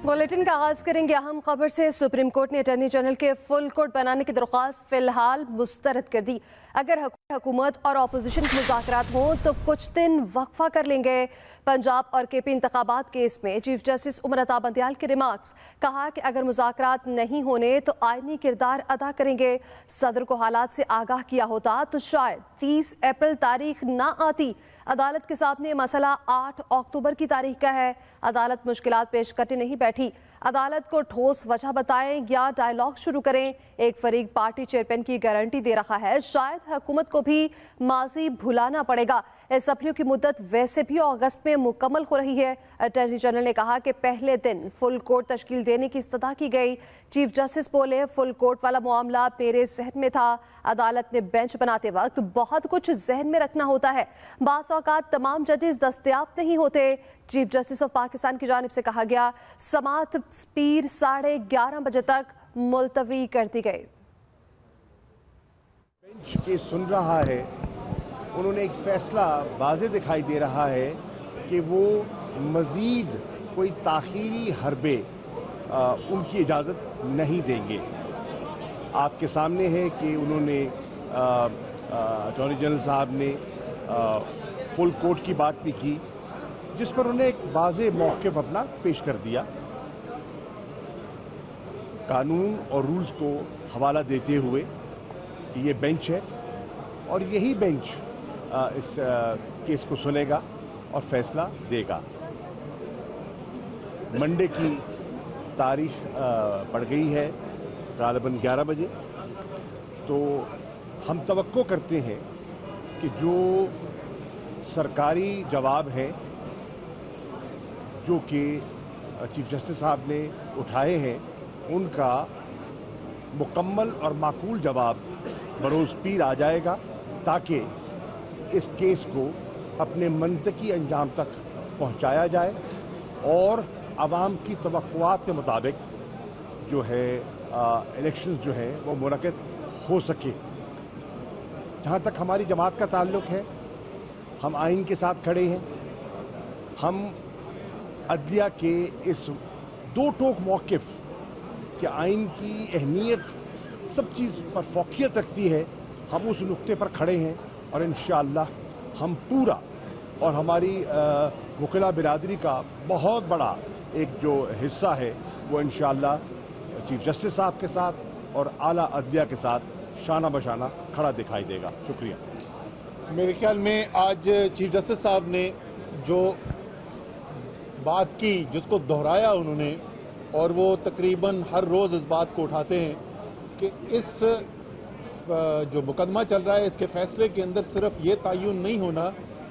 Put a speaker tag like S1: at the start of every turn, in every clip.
S1: Bulletin का आगाज करेंगे अहम खबर से। सुप्रीम कोर्ट ने अटॉर्नी जनरल के फुल कोर्ट बनाने की दरख्वास्त फिलहाल मुस्तरद कर दी। अगर हुकूमत और अपोजिशन के मुज़ाकरात हों तो कुछ दिन वक्फा कर लेंगे। पंजाब और केपी इंतखाबात केस में चीफ जस्टिस उमर अता बंदयाल के रिमार्क्स, कहा कि अगर मुज़ाकरात नहीं होने तो आईनी किरदार अदा करेंगे। सदर को हालात से आगाह किया होता तो शायद 30 अप्रैल तारीख ना आती। अदालत के सामने मसला 8 अक्टूबर की तारीख का है। अदालत मुश्किलात पेश करने नहीं बैठी। अदालत को ठोस वजह बताएं या डायलॉग शुरू करें। एक फरीक पार्टी चेयरमैन की गारंटी दे रहा है, शायद हुकूमत को भी माजी भुलाना पड़ेगा। एसएफयू की मुद्दत वैसे भी अगस्त में मुकम्मल हो रही है। अटॉर्नी जनरल ने कहा कि पहले दिन फुल कोर्ट तश्कील देने की इस्तदा की गई। चीफ जस्टिस बोले, फुल कोर्ट वाला मामला मेरे जहन में था। अदालत ने बेंच बनाते वक्त बहुत कुछ जहन में रखना होता है। बास औकात तमाम जजेस दस्तयाब नहीं होते। चीफ जस्टिस ऑफ पाकिस्तान की जानिब से कहा गया, समाअत पीर 11:30 बजे तक मुलतवी कर दी गई।
S2: बेंच के सुन रहा है, उन्होंने एक फैसला वाज़े दिखाई दे रहा है कि वो मजीद कोई ताखीरी हरबे उनकी इजाज़त नहीं देंगे। आपके सामने है कि उन्होंने अटॉर्नी जनरल साहब ने फुल कोर्ट की बात भी की, जिस पर उन्हें एक वाज़े मौक़िफ़ अपना पेश कर दिया। कानून और रूल्स को हवाला देते हुए कि ये बेंच है और यही बेंच इस केस को सुनेगा और फैसला देगा। मंडे की तारीख पड़ गई है गालिबन 11 बजे, तो हम तवक्को करते हैं कि जो सरकारी जवाब है जो कि चीफ जस्टिस साहब ने उठाए हैं, उनका मुकम्मल और माकूल जवाब बरोज़ पीर आ जाएगा, ताकि इस केस को अपने मंतकी अंजाम तक पहुंचाया जाए और आवाम की तवक्कुआत के मुताबिक जो है इलेक्शंस जो है वो मुनक़िद हो सके। जहां तक हमारी जमात का ताल्लुक है, हम आइन के साथ खड़े हैं। हम अदलिया के इस दो टोक मौक़िफ़ कि आइन की अहमियत सब चीज़ पर फौकियत रखती है, हम उस नुक्ते पर खड़े हैं और इंशाअल्लाह हम पूरा और हमारी वकीला बिरादरी का बहुत बड़ा एक जो हिस्सा है वो इंशाअल्लाह चीफ जस्टिस साहब के साथ और आला अदलिया के साथ शाना बशाना खड़ा दिखाई देगा। शुक्रिया।
S3: मेरे ख्याल में आज चीफ जस्टिस साहब ने जो बात की, जिसको दोहराया उन्होंने, और वो तकरीबन हर रोज़ इस बात को उठाते हैं कि इस जो मुकदमा चल रहा है, इसके फैसले के अंदर सिर्फ ये तयन नहीं होना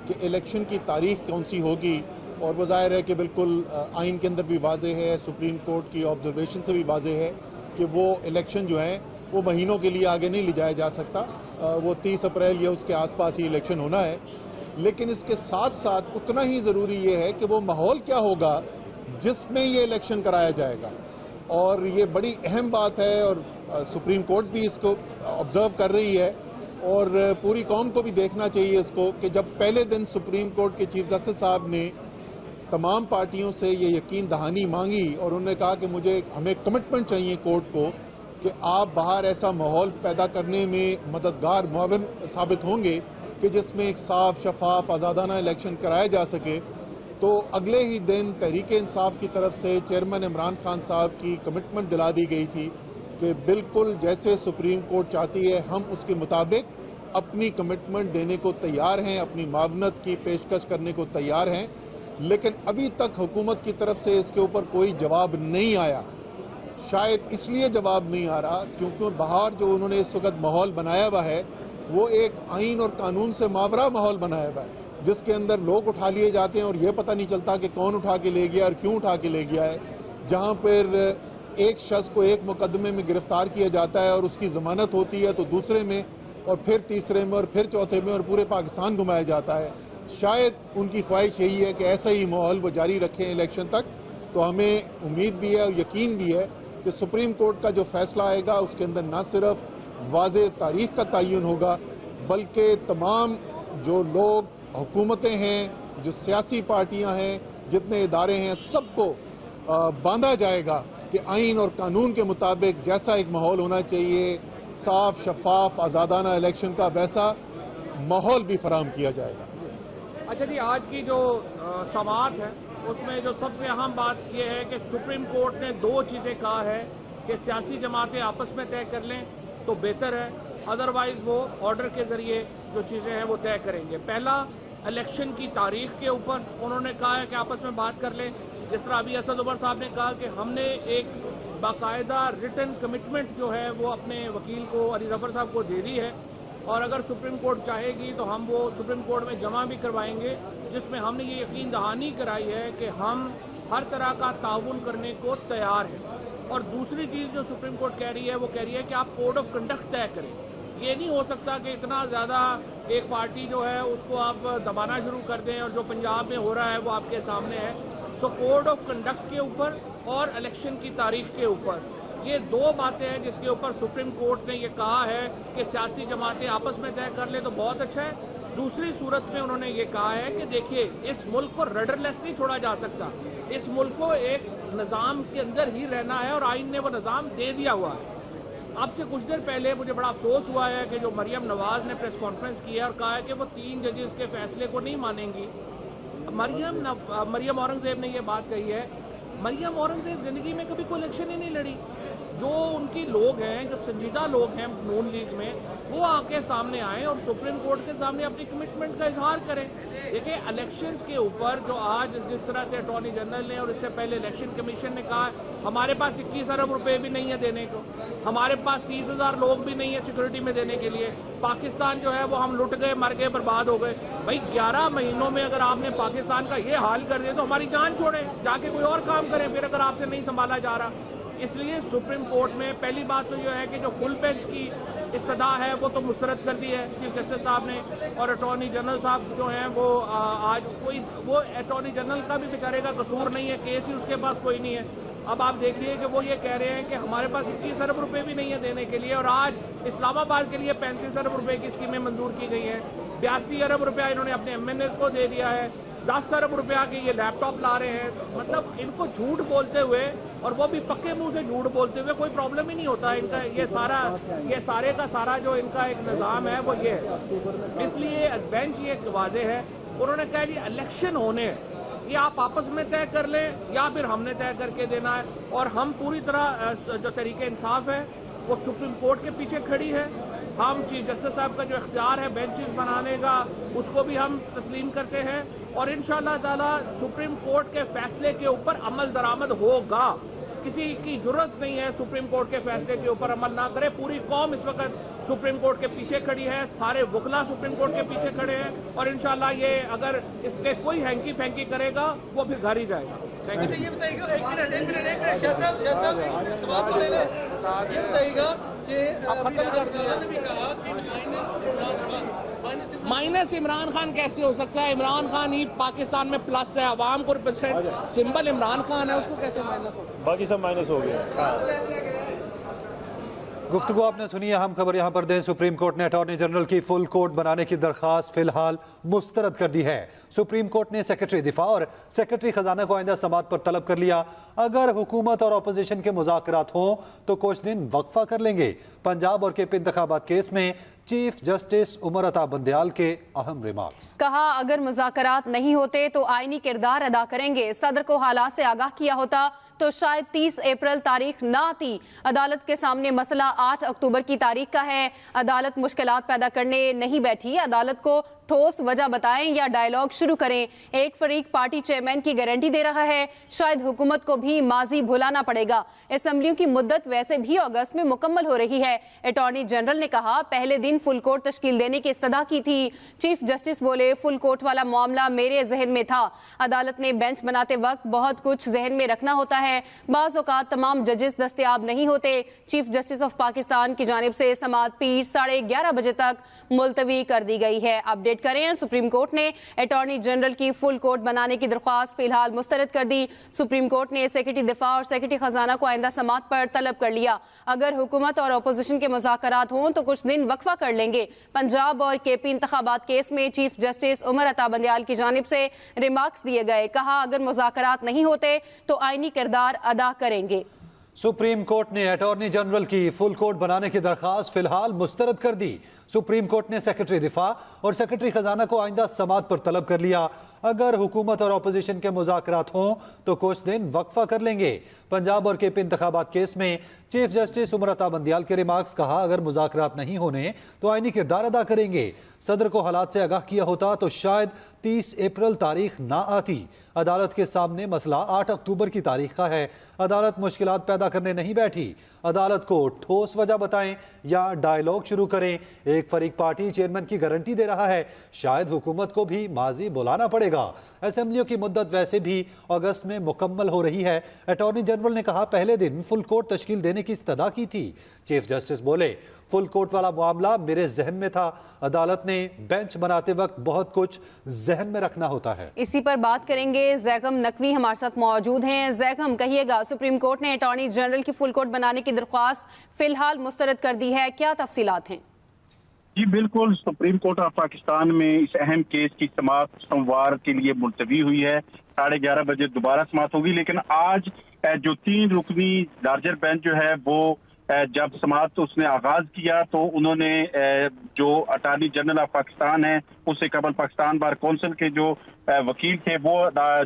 S3: कि इलेक्शन की तारीख कौन सी होगी, और वो ज़ाहिर है कि बिल्कुल आइन के अंदर भी वाज़ेह है, सुप्रीम कोर्ट की ऑब्जर्वेशन से भी वाज़ेह है कि वो इलेक्शन जो है वो महीनों के लिए आगे नहीं ले जाया जा सकता। वो 30 अप्रैल या उसके आसपास ही इलेक्शन होना है। लेकिन इसके साथ साथ उतना ही ज़रूरी ये है कि वो माहौल क्या होगा जिसमें ये इलेक्शन कराया जाएगा, और ये बड़ी अहम बात है। और सुप्रीम कोर्ट भी इसको ऑब्जर्व कर रही है और पूरी कौम को भी देखना चाहिए इसको कि जब पहले दिन सुप्रीम कोर्ट के चीफ जस्टिस साहब ने तमाम पार्टियों से ये यकीन दहानी मांगी और उन्होंने कहा कि हमें कमिटमेंट चाहिए कोर्ट को कि आप बाहर ऐसा माहौल पैदा करने में मददगार मुआविन साबित होंगे कि जिसमें एक साफ, शफाफ, आज़ादाना इलेक्शन कराया जा सके। तो अगले ही दिन तहरीक इंसाफ की तरफ से चेयरमैन इमरान खान साहब की कमिटमेंट दिला दी गई थी कि बिल्कुल जैसे सुप्रीम कोर्ट चाहती है हम उसके मुताबिक अपनी कमिटमेंट देने को तैयार हैं, अपनी मावनत की पेशकश करने को तैयार हैं। लेकिन अभी तक हुकूमत की तरफ से इसके ऊपर कोई जवाब नहीं आया। शायद इसलिए जवाब नहीं आ रहा क्योंकि बाहर जो उन्होंने इस वक्त माहौल बनाया हुआ है वो एक आइन और कानून से मावरा माहौल बनाया हुआ है, जिसके अंदर लोग उठा लिए जाते हैं और ये पता नहीं चलता कि कौन उठा के ले गया और क्यों उठा के ले गया है। जहां पर एक शख्स को एक मुकदमे में गिरफ्तार किया जाता है और उसकी जमानत होती है तो दूसरे में और फिर तीसरे में और फिर चौथे में और पूरे पाकिस्तान घुमाया जाता है। शायद उनकी ख्वाहिश यही है कि ऐसा ही माहौल वो जारी रखें इलेक्शन तक। तो हमें उम्मीद भी है और यकीन भी है कि सुप्रीम कोर्ट का जो फैसला आएगा उसके अंदर न सिर्फ वाज़ेह तारीख का तयन होगा बल्कि तमाम जो लोग, हुकूमतें हैं, जो सियासी पार्टियां हैं, जितने इदारे हैं, सबको باندھا جائے گا کہ آئین اور قانون کے مطابق جیسا ایک ماحول ہونا چاہیے، صاف شفاف آزادانہ الیکشن کا، ویسا ماحول بھی فراہم کیا جائے گا۔
S4: اچھا جی، آج کی جو سماعت ہے اس میں جو سب سے اہم بات یہ ہے کہ سپریم کورٹ نے دو چیزیں کہا ہے کہ سیاسی جماعتیں آپس میں طے کر لیں تو بہتر ہے، ادروائز وہ آرڈر کے ذریعے جو چیزیں ہیں وہ طے کریں گے۔ پہلا، الیکشن کی تاریخ کے اوپر انہوں نے کہا ہے کہ آپس میں بات کر لیں، جس طرح ابھی اسد عمر صاحب نے کہا کہ ہم نے ایک باقاعدہ ریٹن کمٹمنٹ جو ہے وہ اپنے وکیل کو علی ظفر صاحب کو دے دی ہے، اور اگر سپریم کورٹ چاہے گی تو ہم وہ سپریم کورٹ میں جمع بھی کروائیں گے، جس میں ہم نے یہ یقین دہانی کرائی ہے کہ ہم ہر طرح کا تعاون کرنے کو تیار ہیں۔ اور دوسری چیز جو سپریم کورٹ کہہ رہی ہے وہ کہہ رہی ہے کہ آپ کوڈ آف کنڈکٹ طے کریں۔ یہ نہیں ہو سکتا کہ اتنا زیادہ ایک پارٹی جو ہے اس کو آپ دبانا شروع کر دیں، اور جو پنجاب میں ہو رہا ہے وہ آپ کے سامنے ہے۔ سو کوڈ آف کنڈکٹ کے اوپر اور الیکشن کی تاریخ کے اوپر یہ دو باتیں ہیں جس کے اوپر سپریم کورٹ نے یہ کہا ہے کہ سیاسی جماعتیں آپس میں طے کر لیں تو بہت اچھا ہے۔ دوسری صورت میں انہوں نے یہ کہا ہے کہ دیکھیے، اس ملک کو رڈر لیس نہیں چھوڑا جا سکتا، اس ملک کو ایک نظام کے اندر ہی رہنا ہے، اور آئین نے وہ نظام دے دیا ہوا ہے۔ اب سے کچھ دیر پہلے مجھے بڑا افسوس ہوا ہے کہ جو مریم نواز نے پریس کانفرنس کی ہے اور کہا ہے کہ وہ 3 ججز کے فیصلے کو نہیں مانیں گی۔ مریم اورنگزیب نے یہ بات کہی ہے۔ مریم اورنگزیب زندگی میں کبھی کوئی الیکشن ہی نہیں لڑی۔ جو ان کی لوگ ہیں، جو سنجیدہ لوگ ہیں نون لیگ میں، وہ آ کے سامنے آئیں اور سپریم کورٹ کے سامنے اپنی کمٹمنٹ کا اظہار کریں۔ دیکھیں، الیکشن کے اوپر جو آج جس طرح سے اٹارنی جنرل نے اور اس سے پہلے الیکشن کمیشن نے کہا، ہمارے پاس 21 ارب روپے بھی نہیں ہے دینے کو، ہمارے پاس 30,000 لوگ بھی نہیں ہے سیکورٹی میں دینے کے لیے، پاکستان جو ہے وہ ہم لٹ گئے، مر گئے، برباد ہو گئے۔ بھائی 11 مہینوں میں اگر آپ نے پاکستان کا یہ حال کر دیا تو ہماری جان چھوڑیں، جا کے کوئی اور کام کریں پھر، اگر آپ سے نہیں سنبھالا جا رہا۔ اس لیے سپریم کورٹ میں پہلی بات تو یہ ہے کہ جو فل بینچ کی استدعا ہے وہ تو مسترد کر دی ہے چیف جسٹس صاحب نے، اور اٹارنی جنرل صاحب جو ہیں وہ آج وہ اٹارنی جنرل کا بھی بیچارے کا قصور نہیں ہے، کیس ہی اس کے پاس کوئی نہیں ہے۔ اب آپ دیکھیے کہ وہ یہ کہہ رہے ہیں کہ ہمارے پاس 21 ارب روپے بھی نہیں ہے دینے کے لیے، اور آج اسلام آباد کے لیے 35 ارب روپے کی اسکیمیں منظور کی گئی ہیں، 82 ارب روپیہ انہوں نے اپنے ایم این اے کو دے دیا ہے، 10 ارب روپیہ کے یہ لیپ ٹاپ لا رہے ہیں۔ مطلب ان کو جھوٹ بولتے ہوئے، اور وہ بھی پکے منہ سے جھوٹ بولتے ہوئے، کوئی پرابلم ہی نہیں ہوتا ان کا۔ یہ سارے کا سارا جو ان کا ایک نظام ہے وہ یہ ہے۔ اس لیے بینچ یہ واضح ہے، انہوں نے کہا جی الیکشن ہونے یہ آپ آپس میں طے کر لیں یا پھر ہم نے طے کر کے دینا ہے، اور ہم پوری طرح جو طریقہ انصاف ہے وہ سپریم کورٹ کے پیچھے کھڑی ہے۔ ہم چیف جسٹس صاحب کا جو اختیار ہے بینچز بنانے کا، اس کو بھی ہم تسلیم کرتے ہیں، اور انشاءاللہ تعالی سپریم کورٹ کے فیصلے کے اوپر عمل درآمد ہوگا۔ کسی کی ضرورت نہیں ہے سپریم کورٹ کے فیصلے کے اوپر عمل نہ کرے۔ پوری قوم اس وقت سپریم کورٹ کے پیچھے کھڑی ہے، سارے وکلا سپریم کورٹ کے پیچھے کھڑے ہیں، اور انشاءاللہ یہ اگر اس پہ کوئی ہینکی پھینکی کرے گا وہ پھر گھر ہی جائے گا۔ مائنس عمران خان کیسے ہو سکتا ہے؟ عمران خان ہی پاکستان میں پلس ہے، عوام کو ریپرزینٹ سمبل عمران خان ہے، اس کو کیسے مائنس ہو؟
S5: باقی سب مائنس ہو گئے۔
S6: گفتگو آپ نے سنی ہے، ہم خبر یہاں پر دیں۔ سپریم کورٹ نے اٹارنی جنرل کی فل کورٹ بنانے کی درخواست فی الحال مسترد کر دی ہے۔ سپریم کورٹ نے سیکرٹری دفاع اور سیکرٹری خزانہ کو آئندہ سماعت پر طلب کر لیا۔ اگر حکومت اور اپوزیشن کے مذاکرات ہوں تو کچھ دن وقفہ کر لیں گے۔ پنجاب اور کے پی انتخابات کیس میں چیف جسٹس عمر عطا بندیال کے اہم ریمارکس۔
S7: کہا اگر مذاکرات نہیں ہوتے تو آئینی کردار ادا کریں گے۔ صدر کو حالات سے آگاہ کیا ہوتا تو شاید 30 اپریل تاریخ نہ آتی۔ عدالت کے سامنے مسئلہ 8 اکتوبر کی تاریخ کا ہے۔ عدالت مشکلات پیدا کرنے نہیں بیٹھی، عدالت کو ٹھوس وجہ بتائیں یا ڈائیلاگ شروع کریں۔ ایک فریق پارٹی چیئرمین کی گارنٹی دے رہا ہے، شاید حکومت کو بھی ماضی بھلانا پڑے گا۔ اسمبلیوں کی مدت ویسے بھی اگست میں مکمل ہو رہی ہے۔ اٹارنی جنرل نے کہا پہلے دن فل کورٹ تشکیل دینے کی استدعا کی تھی۔ چیف جسٹس بولے فل کورٹ والا معاملہ میرے ذہن میں تھا۔ عدالت نے بینچ بناتے وقت بہت کچھ ذہن میں رکھنا ہوتا ہے، بعض اوقات تمام ججز دستیاب نہیں ہوتے۔ چیف جسٹس آف پاکستان کی جانب سے سماعت پیر 11:30 بجے تک ملتوی کر دی گئی ہے۔ اپڈیٹ अपडेट करें। सुप्रीम कोर्ट ने अटॉर्नी जनरल की फुल कोर्ट बनाने की दरख्वास्त फिलहाल मुस्तरद कर दी। सुप्रीम कोर्ट ने सेक्रेटरी दिफा और सेक्रेटरी खजाना को आइंदा समात पर तलब कर लिया। अगर हुकूमत और अपोजिशन के मुज़ाकरात हों तो कुछ दिन वक्फा कर लेंगे। पंजाब और केपी इंतखाबात केस में चीफ जस्टिस उमर अता बंदियाल की जानिब से रिमार्क्स दिए गए। कहा अगर मुज़ाकरात नहीं होते तो आईनी किरदार अदा करेंगे।
S6: सुप्रीम कोर्ट ने अटॉर्नी जनरल की फुल कोर्ट बनाने की दरख्वास्त फिलहाल मुस्तरद कर दी। सुप्रीम कोर्ट ने सेक्रेटरी दिफा और सेक्रेटरी खजाना को आइंदा समात पर तलब कर लिया। अगर हुकूमत और अपोजिशन के मुज़ाकरात हों तो कुछ दिन वक्फा कर लेंगे। पंजाब और केपी इंतखाबात केस में चीफ जस्टिस उमर अता बंदियाल के रिमार्क्स। कहा अगर मुज़ाकरात नहीं होने तो आईनी किरदार अदा करेंगे। सदर को हालात से आगाह किया होता तो शायद 30 अप्रैल तारीख ना आती। अदालत के सामने मसला 8 अक्टूबर की तारीख का है। अदालत मुश्किलात पैदा करने नहीं बैठी। अदालत को ठोस वजह बताएं या डायलॉग शुरू करें। एक फरीक पार्टी चेयरमैन की गारंटी दे रहा है, शायद हुकूमत को भी माजी बुलाना पड़ेगा। असेंबलियों की मुद्दत वैसे भी अगस्त में मुकम्मल हो रही है। अटॉर्नी जनरल ने कहा पहले दिन फुल कोर्ट तश्कील देने की इस्तदा की थी। चीफ जस्टिस बोले फुल कोर्ट वाला मामला मेरे जहन में था। अदालत ने बेंच बनाते वक्त बहुत कुछ जहन में रखना होता है।
S7: इसी पर बात करेंगे। जैगम नकवी हमारे साथ मौजूद हैं। जैगम, कहिएगा, सुप्रीम कोर्ट ने अटॉर्नी जनरल की फुल कोर्ट बनाने की दरख्वास्त फिलहाल मुस्तरद कर दी है, क्या तफसीलात हैं?
S8: जी बिल्कुल, सुप्रीम कोर्ट ऑफ पाकिस्तान में इस अहम केस की समात सोमवार के लिए मुलतवी हुई है। 11:30 बजे दोबारा समात होगी। लेकिन आज जो 3 रुकनी लार्जर बेंच जो है वो जब समात उसने आगाज किया तो उन्होंने जो अटॉर्नी जनरल ऑफ पाकिस्तान है उससे कबल पाकिस्तान बार काउंसिल के जो वकील थे वो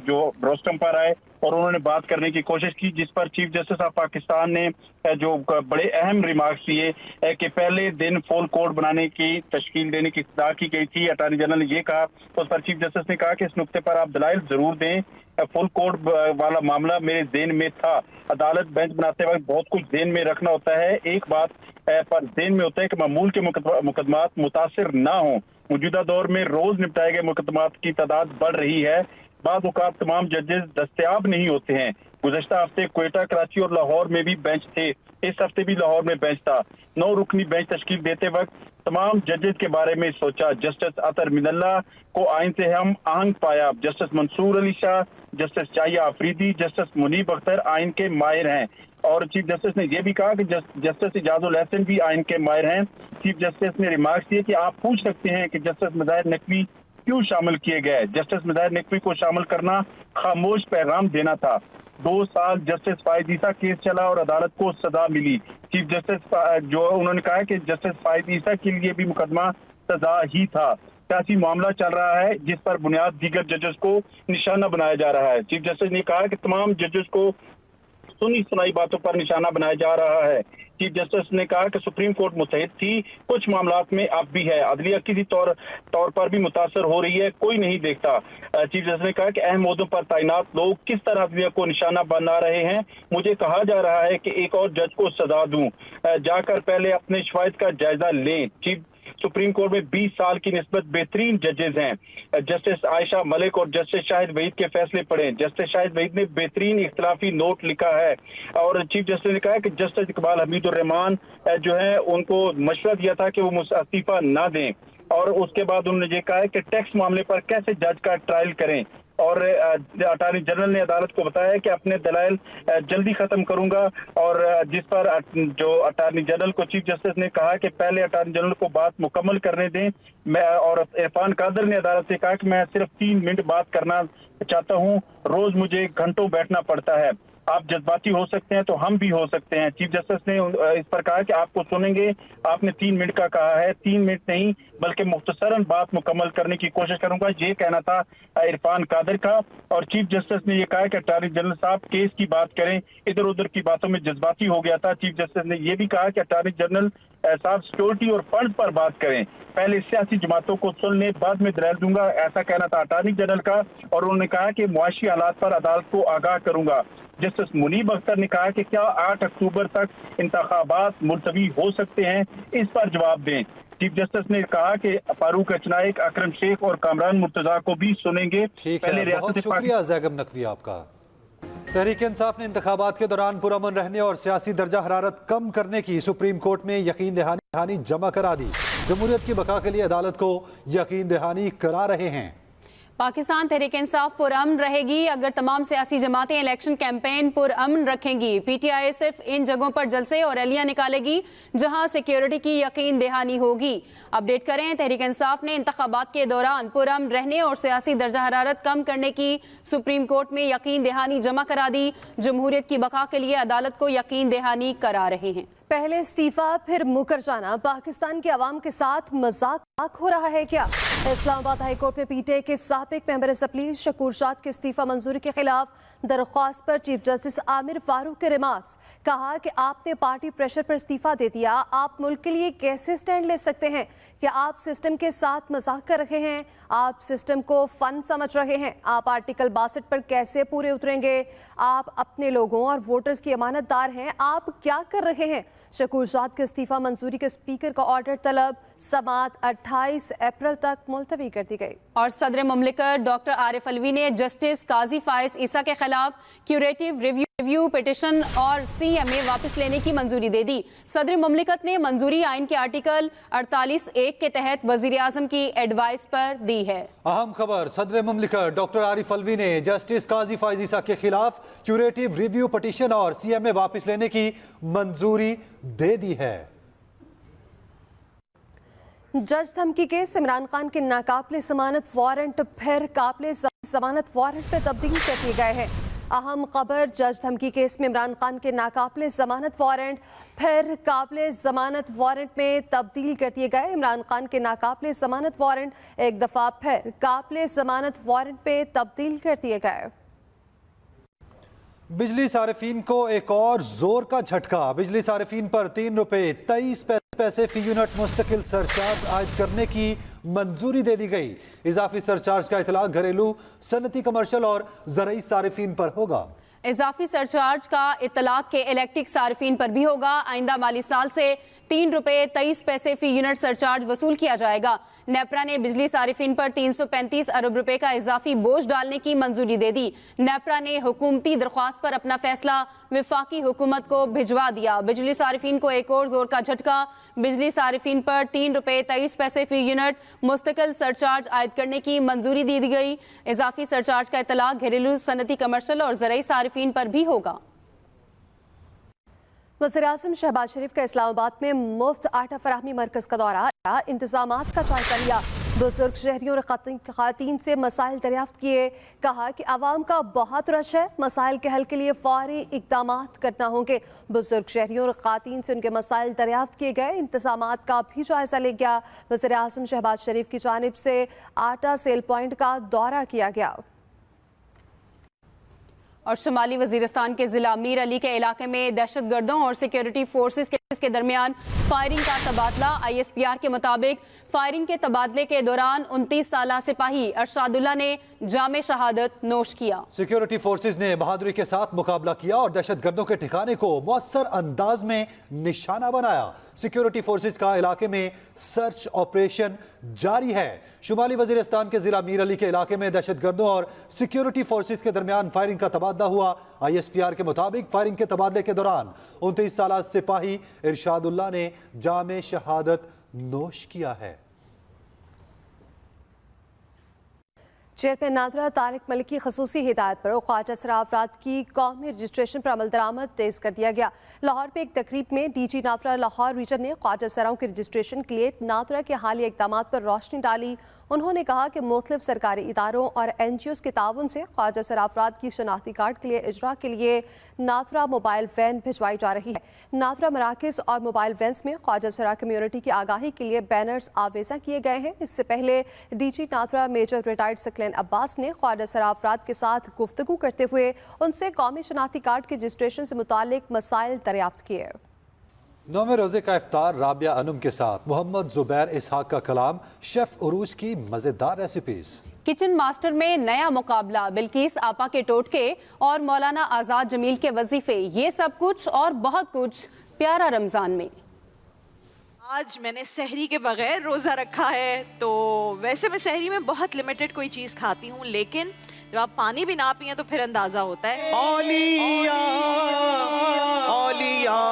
S8: जो रोस्टम पर आए और उन्होंने बात करने की कोशिश की, जिस पर चीफ जस्टिस ऑफ पाकिस्तान ने जो बड़े अहम रिमार्क्स दिए कि पहले दिन फुल कोर्ट बनाने की तश्कील देने की इस्तदा की गई थी। अटॉर्नी जनरल ने ये कहा तो उस पर चीफ जस्टिस ने कहा कि इस नुक्ते पर आप दलाइल जरूर दें। फुल कोर्ट वाला मामला मेरे ज़हन में था। अदालत बेंच बनाते वक्त बहुत कुछ ज़हन में रखना होता है। एक बात पर ज़हन में होता है कि मामूल के मुकदमात मुतासिर ना हो। मौजूदा दौर में रोज निपटाए गए मुकदमात की तादाद बढ़ रही है। बाद औक़ात तमाम जजेस दस्तयाब नहीं होते हैं। गुज़श्ता हफ्ते क्वेटा, कराची और लाहौर में भी बेंच थे। इस हफ्ते भी लाहौर में बेंच था। 9 रुकनी बेंच तश्कील देते वक्त तमाम जजेस के बारे में सोचा। जस्टिस अतर मिनल्ला को आइन से हम आहंग पाया। Justice Mansoor Ali Shah, justice Yahya Afridi, justice Munib Akhtar आइन के माहिर हैं। और चीफ जस्टिस ने यह भी कहा कि जस्टिस इजाजुल हसन भी आइन के माहिर हैं। चीफ जस्टिस ने रिमार्क्स दिए कि आप पूछ सकते हैं कि जस्टिस मज़ाहिर नकवी क्यों शामिल किए गए। जस्टिस मज़ाहिर नकवी को शामिल करना खामोश पैगाम देना था। 2 साल जस्टिस फाइज ईसा केस चला और अदालत को सजा मिली। चीफ जस्टिस जो उन्होंने कहा कि जस्टिस फाइज ईसा के लिए भी मुकदमा सजा ही था। सियासी मामला चल रहा है जिस पर बुनियाद दीगर जजेस को निशाना बनाया जा रहा है। चीफ जस्टिस ने कहा कि तमाम जजेस को सुनी सुनाई बातों पर निशाना बनाया जा रहा है। चीफ जस्टिस ने कहा कि सुप्रीम कोर्ट मुतहद थी, कुछ मामलात में अब भी है। अदलिया किसी तौर पर भी मुतासर हो रही है, कोई नहीं देखता। चीफ जस्टिस ने कहा कि अहम ओहदों पर तैनात लोग किस तरह अदलिया को निशाना बना रहे हैं। मुझे कहा जा रहा है कि एक और जज को सजा दूं, जाकर पहले अपने शवाहिद का जायजा लें। चीफ सुप्रीम कोर्ट में 20 साल की निस्बत बेहतरीन जजेस हैं। जस्टिस आयशा मलिक और जस्टिस शाहिद वहीद के फैसले पढ़ें। जस्टिस शाहिद वहीद ने बेहतरीन इख्तिलाफी नोट लिखा है और चीफ जस्टिस ने कहा कि जस्टिस इकबाल हमीदुर रहमान जो है उनको मशवरा दिया था कि वो इस्तीफा ना दें। और उसके बाद उन्होंने ये कहा है कि टैक्स मामले पर कैसे जज का ट्रायल करें। और अटॉर्नी जनरल ने अदालत को बताया कि अपने दलाइल जल्दी खत्म करूंगा। और जिस पर जो अटॉर्नी जनरल को चीफ जस्टिस ने कहा कि पहले अटॉर्नी जनरल को बात मुकम्मल करने दें। मैं और इरफान कादर ने अदालत से कहा कि मैं सिर्फ 3 मिनट बात करना चाहता हूं, रोज मुझे घंटों बैठना पड़ता है। आप जज्बाती हो सकते हैं तो हम भी हो सकते हैं। चीफ जस्टिस ने इस पर कहा कि आपको सुनेंगे। आपने 3 मिनट का कहा है, 3 मिनट नहीं बल्कि मुख्तसरन बात मुकम्मल करने की कोशिश करूंगा, ये कहना था इरफान कादर का। और चीफ जस्टिस ने यह कहा कि अटॉर्नी जनरल साहब केस की बात करें, इधर उधर की बातों में जज्बाती हो गया था। चीफ जस्टिस ने यह भी कहा कि अटॉर्नी जनरल साहब सिक्योरिटी और फंड पर बात करें, पहले सियासी जमातों को सुन ले, बाद में दलाइल दूंगा, ऐसा कहना था अटॉर्नी जनरल का। और उन्होंने कहा कि मुआशी हालात पर अदालत को आगाह करूंगा। जस्टिस मुनीब अख्तर ने कहा कि क्या 8 अक्टूबर तक इंतखाबात मुलतवी हो सकते हैं, इस पर जवाब दें। चीफ जस्टिस ने कहा कि फारूक अचनायक, अकरम शेख और कामरान मुर्तजा को भी सुनेंगे।
S6: ठीक है, बहुत शुक्रिया जैगम नकवी आपका। तहरीक इंसाफ ने इंतखाबात के दौरान पुरअमन रहने और सियासी दर्जा हरारत कम करने की सुप्रीम कोर्ट में यकीन दहानी जमा करा दी। जमहूरियत की बका के लिए अदालत को यकीन दहानी करा रहे हैं।
S7: पाकिस्तान तहरीक इंसाफ पुरअमन रहेगी अगर तमाम सियासी जमातें इलेक्शन कैंपेन पुरअमन रखेंगी। पीटीआई सिर्फ इन जगहों पर जलसे और रैलियां निकालेगी जहां सिक्योरिटी की यकीन दहानी होगी। अपडेट करें, तहरीक इंसाफ ने इंतखाबात के दौरान पुरअमन रहने और सियासी दर्जा हरारत कम करने की सुप्रीम कोर्ट में यकीन दहानी जमा करा दी। जमहूरियत की बका के लिए अदालत को यकीन दहानी करा रहे हैं।
S1: पहले इस्तीफा फिर मुकर जाना पाकिस्तान के अवाम के साथ मजाक हो रहा है क्या? इस्लामाबाद हाई कोर्ट में पीटीआई के साबिक मेंबर असम्बली शकूर शाद के इस्तीफा मंजूरी के खिलाफ दरख्वास्त पर चीफ जस्टिस आमिर फारूक के रिमार्क्स। कहा कि आपने पार्टी प्रेशर पर इस्तीफा दे दिया, आप मुल्क के लिए कैसे स्टैंड ले सकते हैं? क्या आप सिस्टम के साथ मजाक कर रहे हैं? आप सिस्टम को फन समझ रहे हैं? आप आर्टिकल 62 पर कैसे पूरे उतरेंगे? आप अपने लोगों और वोटर्स की अमानतदार हैं, आप क्या कर रहे हैं? शकूर शाद के इस्तीफा मंजूरी के स्पीकर का ऑर्डर तलब, समाअत 28 अप्रैल तक मुलतवी कर दी गई।
S7: और सदर मुमलिकत डॉक्टर आरिफ अलवी ने जस्टिस काजी फायज ईसा के खिलाफ क्यूरेटिव रिव्यू पिटिशन और CMA वापस लेने की मंजूरी दे दी। सदर मुमलिकत ने मंजूरी आइन के आर्टिकल 48(1) के तहत वजीर आजम की एडवाइस पर दी है।
S6: अहम खबर, सदर मुमलिकत डॉक्टर आरिफ अलवी ने जस्टिस काजी फायज ईसा के खिलाफ क्यूरेटिव रिव्यू पिटिशन और CMA वापस लेने की मंजूरी दे दी है।
S1: जज धमकी केस इमरान खान के नाकाबिले जमानत वारंट फिर काबिले जमानत वारंट पे तब्दील कर दिए गए हैं। अहम खबर, जज धमकी केस में इमरान खान के नाकाबिले जमानत वारंट फिर काबिले जमानत वारंट में तब्दील कर दिए गए। इमरान खान के नाकाबिले जमानत वारंट एक दफा फिर काबिले जमानत वारंट पे तब्दील कर दिए गए।
S6: बिजली सारिफीन को एक और जोर का झटका। बिजली सारिफीन पर ₹3.23 फी यूनिट मुस्तकिल सरचार्ज आयद करने की मंजूरी दे दी गई। इजाफी सरचार्ज का इतलाक घरेलू, सनती, कमर्शियल और ज़रई सारिफीन पर होगा।
S7: इजाफी सरचार्ज का इतलाक के इलेक्ट्रिक सार्फिन पर भी होगा। आइंदा माली साल से ₹3.23 फी यूनिट सरचार्ज वसूल किया जाएगा। नेपरा ने बिजली सारिफिन पर 335 अरब रुपए का इजाफी बोझ डालने की मंजूरी दे दी। नेपरा ने हुकूमती दरख्वास्त पर अपना फैसला विफाकी हुकूमत को भिजवा दिया। बिजली सारिफिन को एक और जोर का झटका। बिजली सारिफिन पर ₹3.23 फी यूनिट मुस्तकिल सरचार्ज आयद करने की मंजूरी दी गई। इजाफी सरचार्ज का इतलाक घरेलू, सनती, कमर्शियल और ज़रई सारिफिन पर भी होगा।
S1: वज़ीर-ए-आज़म शहबाज शरीफ का इस्लामाबाद में मुफ्त आटा फराहमी मरकज का दौरा, इंतजामात का जायजा लिया। बुजुर्ग शहरियों और ख़वातीन से मसाइल दरियाफ्त किए। कहा कि आवाम का बहुत रश है, मसाइल के हल के लिए फौरी इक़दामात करना होंगे। बुजुर्ग शहरियों और ख़वातीन से उनके मसाइल दरियाफ्त किए गए। इंतजामात का भी जायजा लिया गया। वज़ीर-ए-आज़म शहबाज शरीफ की जानिब से आटा सेल पॉइंट का दौरा किया गया।
S7: और शुमाली वजीरिस्तान के जिला मीर अली के इलाके में दहशतगर्दों और सिक्योरिटी फोर्सेस के दरमियान फायरिंग का तबादला। ISPR के मुताबिक फायरिंग के तबादले के दौरान 29 साला सिपाही अरशादुल्लाह ने जामे शहादत नोश किया।
S6: सिक्योरिटी फोर्सेस ने बहादुरी के साथ मुकाबला किया और दहशतगर्दों के ठिकाने को मुअस्सर अंदाज में निशाना बनाया। सिक्योरिटी फोर्सेस का इलाके में सर्च ऑपरेशन जारी है। शुमाली वजीरिस्तान के जिला मीर अली के इलाके में दहशतगर्दों और सिक्योरिटी फोर्सेस के दरमियान फायरिंग का तबादला हुआ। ISPR के मुताबिक फायरिंग के तबादले के दौरान 29 साला सिपाही इरशादुल्लाह ने जामे शहादत नोश किया है।
S1: चेयरमैन नादरा तारिक मलिक की खसूसी हिदायत पर ख्वाजा सरा अफराद की कौमी रजिस्ट्रेशन पर अमल दरामद तेज कर दिया गया। लाहौर में एक तकरीब में DG नादरा लाहौर रीजन ने ख्वाजा सराओं की रजिस्ट्रेशन के लिए नादरा के हालिया इक़दाम पर रोशनी डाली। उन्होंने कहा कि मुख्तलिफ सरकारी इदारों और NGOs के ताउन से ख्वाजा सरा अफराद की शनाख्ती कार्ड के लिए इजरा के लिए नादरा मोबाइल वैन भिजवाई जा रही है। नादरा मराकज़ और मोबाइल वैन्स में ख्वाजा सरा कम्यूनिटी की आगाही के लिए बैनर्स आवेजा किए गए हैं। इससे पहले DG NADRA major retired Saqlain Abbas ने ख्वाजा सरा अफराद के साथ गुफ्तगू करते हुए उनसे कौमी शनाख्ती कार्ड के रजिस्ट्रेशन से मुतालिक मसाइल दरियाफ्त किए।
S6: 9वें रोजे का इफ्तार राबिया अनम के साथ मोहम्मद जुबैर इसहाक का कलाम, शेफ उरूज की मजेदार रेसिपीज।
S7: किचन मास्टर में नया मुकाबला, बिल्किस आपा के टोटके और मौलाना आजाद जमील के वजीफे, ये सब कुछ और बहुत कुछ प्यारा रमजान में।
S9: आज मैंने सहरी के बगैर रोजा रखा है। तो वैसे मैं सहरी में बहुत लिमिटेड कोई चीज खाती हूँ, लेकिन जब आप पानी भी ना पिए तो फिर अंदाजा होता है।
S10: औलिया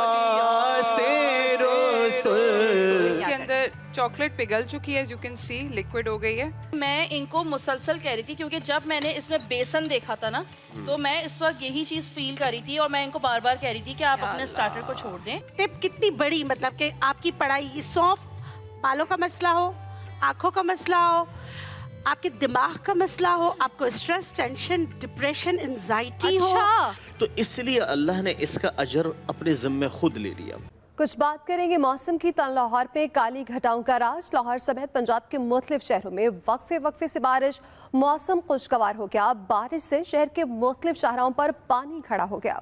S10: से रसूल।
S11: इसके अंदर
S10: چاکلیٹ پگھل چکی ہے, یو کین سی لیکوڈ ہو گئی ہے.
S11: میں ان کو مسلسل کہہ رہی تھی کیونکہ جب میں نے اس میں بیسن دیکھا تھا نا تو میں اس وقت یہی چیز فیل کر رہی تھی اور میں ان کو بار بار کہہ رہی تھی کہ آپ اپنے سٹارٹر کو چھوڑ دیں.
S12: ٹپ کتنی بڑی, مطلب کہ آپ کی پڑھائی سونف, بالوں کا مسئلہ ہو, آنکھوں کا مسئلہ ہو, آپ کے دماغ کا مسئلہ ہو, آپ کو اسٹریس, ٹینشن, ڈپریشن, انزائٹی ہو,
S13: تو اس لیے اللہ نے اس کا اجر اپنے ذمے خود لے لیا.
S1: کچھ بات کریں گے موسم کی. تن لاہور پہ کالی گھٹاؤں کا راج. لاہور سمیت پنجاب کے مختلف شہروں میں وقفے سے بارش. موسم خوشگوار ہو گیا. بارش سے شہر کے مختلف شاہراہوں پر پانی کھڑا ہو گیا.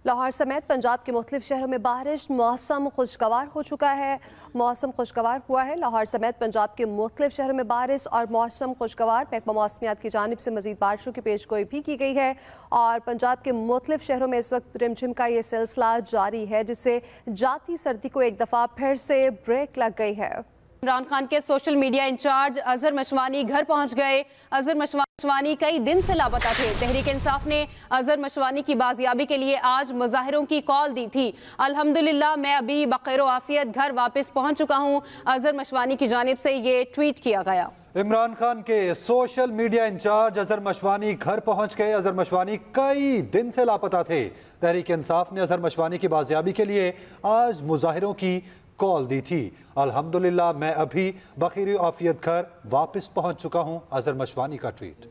S1: لاہور سمیت پنجاب کے مختلف شہروں میں بارش. موسم خوشگوار ہو چکا ہے. موسم خوشگوار ہوا ہے. لاہور سمیت پنجاب کے مختلف شہروں میں بارش اور موسم خوشگوار. محکمہ موسمیات کی جانب سے مزید بارشوں کی پیش گوئی بھی کی گئی ہے اور پنجاب کے مختلف شہروں میں اس وقت رمجھم کا یہ سلسلہ جاری ہے جس سے جاتی سردی کو ایک دفعہ پھر سے بریک لگ گئی ہے.
S7: عمران خان کے social media incharge Azhar Mashwani گھر پہنچ گئے. اظہر مشوانی کئی دن سے لاپتہ تھے. تحریک انصاف نے اظہر مشوانی کی بازیابی کے لیے آج مظاہروں کی کال دی تھی. الحمدللہ میں ابھی بخیر و عافیت گھر واپس پہنچ چکا ہوں. اظہر مشوانی کی جانب سے یہ ٹویٹ کیا گیا.
S6: عمران خان کے social media incharge Azhar Mashwani گھر پہنچ گئے. اظہر مشوانی کئی دن سے لاپتہ تھے. تحریک انصاف نے اظہر مشوانی کی بازیابی کے لیے آج مظاہروں کی کال دی تھی. الحمدللہ میں ابھی بخیر و عافیت گھر واپس پہنچ چکا ہوں. اظہر مشوانی کا ٹویٹ.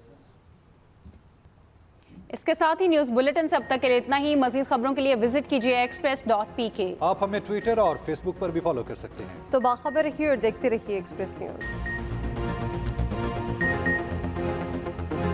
S7: اس کے ساتھ ہی نیوز بلیٹن سے اب تک کے لیے اتنا ہی. مزید خبروں کے لیے وزٹ کیجیے express.pk.
S6: آپ ہمیں ٹویٹر اور فیس بک پر بھی فالو کر سکتے ہیں.
S1: تو باخبر رہیے اور دیکھتے رہیے ایکسپریس نیوز.